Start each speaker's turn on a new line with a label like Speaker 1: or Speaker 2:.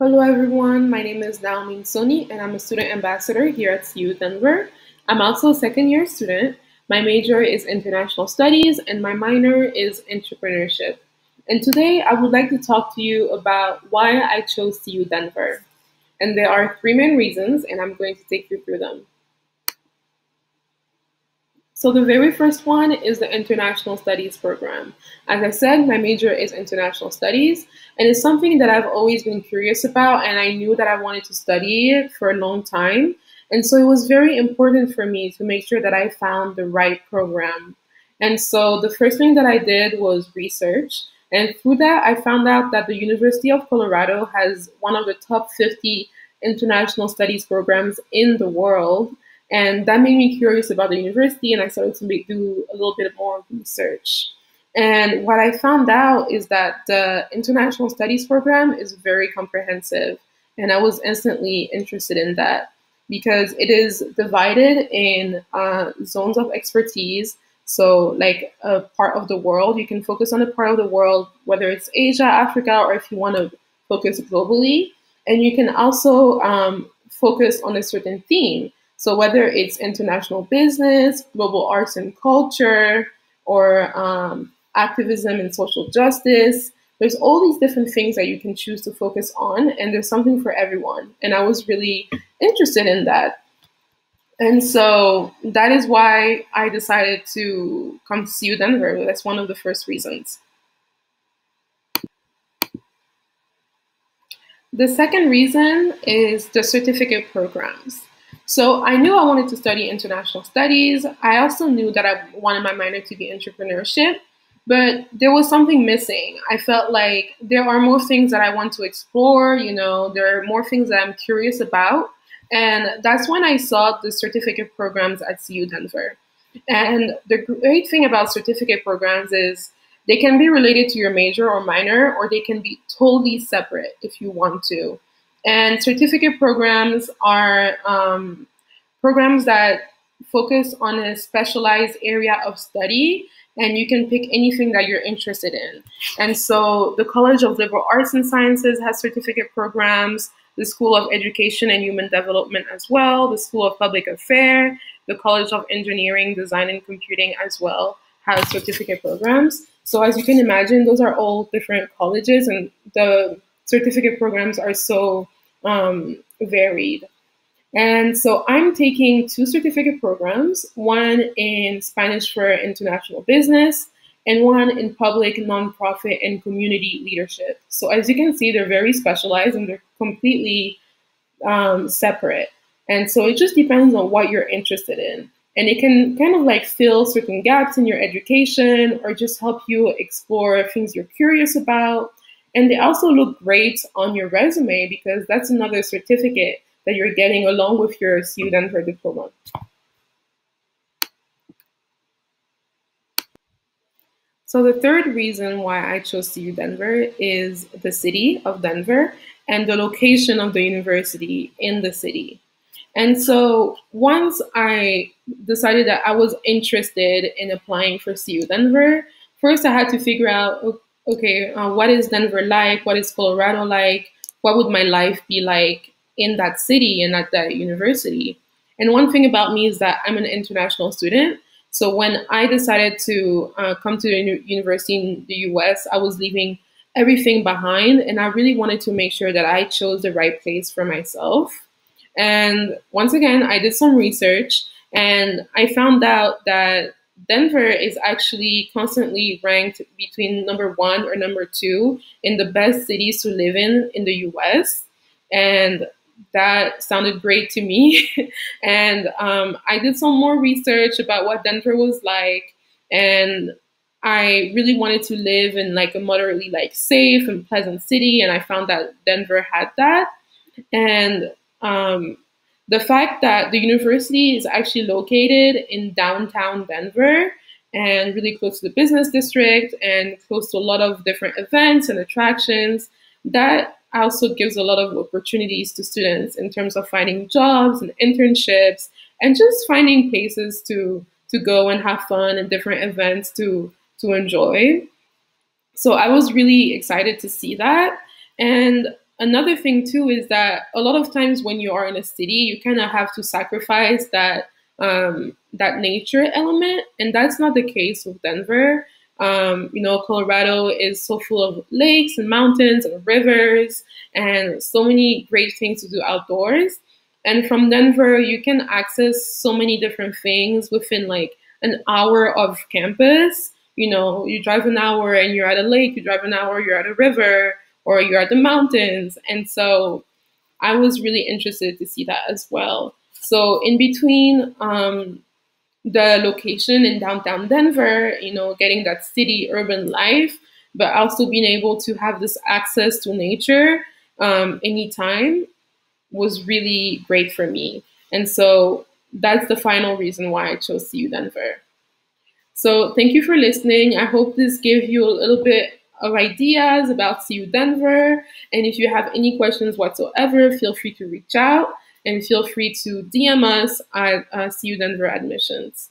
Speaker 1: Hello everyone, my name is Naomi and I'm a student ambassador here at CU Denver. I'm also a second year student. My major is international studies and my minor is entrepreneurship. And today I would like to talk to you about why I chose CU Denver. And there are three main reasons and I'm going to take you through them. So the very first one is the International Studies program. As I said, my major is International Studies, and it's something that I've always been curious about, and I knew that I wanted to study it for a long time. And so it was very important for me to make sure that I found the right program. And so the first thing that I did was research, and through that, I found out that the University of Colorado has one of the top 50 international studies programs in the world. And that made me curious about the university, and I started to do a little bit more research. And what I found out is that the international studies program is very comprehensive, and I was instantly interested in that because it is divided in zones of expertise. So, like a part of the world, you can focus on a part of the world, whether it's Asia, Africa, or if you want to focus globally. And you can also focus on a certain theme. So whether it's international business, global arts and culture, or activism and social justice, there's all these different things that you can choose to focus on, and there's something for everyone. And I was really interested in that. And so that is why I decided to come to CU Denver. That's one of the first reasons. The second reason is the certificate programs. So I knew I wanted to study international studies. I also knew that I wanted my minor to be entrepreneurship, but there was something missing. I felt like there are more things that I want to explore, there are more things that I'm curious about. And that's when I saw the certificate programs at CU Denver. And the great thing about certificate programs is they can be related to your major or minor, or they can be totally separate if you want to. And certificate programs are programs that focus on a specialized area of study, and you can pick anything that you're interested in. And so the College of Liberal Arts and Sciences has certificate programs, the School of Education and Human Development as well, the School of Public Affairs, the College of Engineering, Design, and Computing as well has certificate programs. So as you can imagine, those are all different colleges, and the certificate programs are so varied. And so I'm taking two certificate programs, one in Spanish for International Business and one in Public, Nonprofit, and Community Leadership. So as you can see, they're very specialized and they're completely separate. And so it just depends on what you're interested in. And it can kind of like fill certain gaps in your education or just help you explore things you're curious about. And they also look great on your resume because that's another certificate that you're getting along with your CU Denver diploma. So the third reason why I chose CU Denver is the city of Denver and the location of the university in the city. And so once I decided that I was interested in applying for CU Denver, first I had to figure out, okay, what is Denver like? What is Colorado like? What would my life be like in that city and at that university? And one thing about me is that I'm an international student. So when I decided to come to the university in the US, I was leaving everything behind, and I really wanted to make sure that I chose the right place for myself. And once again, I did some research and I found out that Denver is actually constantly ranked between number 1 or number 2 in the best cities to live in the US. And that sounded great to me. And I did some more research about what Denver was like. And I really wanted to live in like a moderately like safe and pleasant city. And I found that Denver had that. And the fact that the university is actually located in downtown Denver and really close to the business district and close to a lot of different events and attractions, that also gives a lot of opportunities to students in terms of finding jobs and internships and just finding places to go and have fun and different events to enjoy. So I was really excited to see that. And another thing too is that a lot of times when you are in a city, you kind of have to sacrifice that nature element, and that's not the case with Denver. Colorado is so full of lakes and mountains and rivers and so many great things to do outdoors. And from Denver, you can access so many different things within like an hour of campus. You drive an hour and you're at a lake, you drive an hour, you're at a river, or you're at the mountains. And so I was really interested to see that as well. So in between the location in downtown Denver, getting that city urban life, but also being able to have this access to nature anytime was really great for me. And so that's the final reason why I chose CU Denver. So thank you for listening. I hope this gave you a little bit of ideas about CU Denver. And if you have any questions whatsoever, feel free to reach out and feel free to DM us at CU Denver Admissions.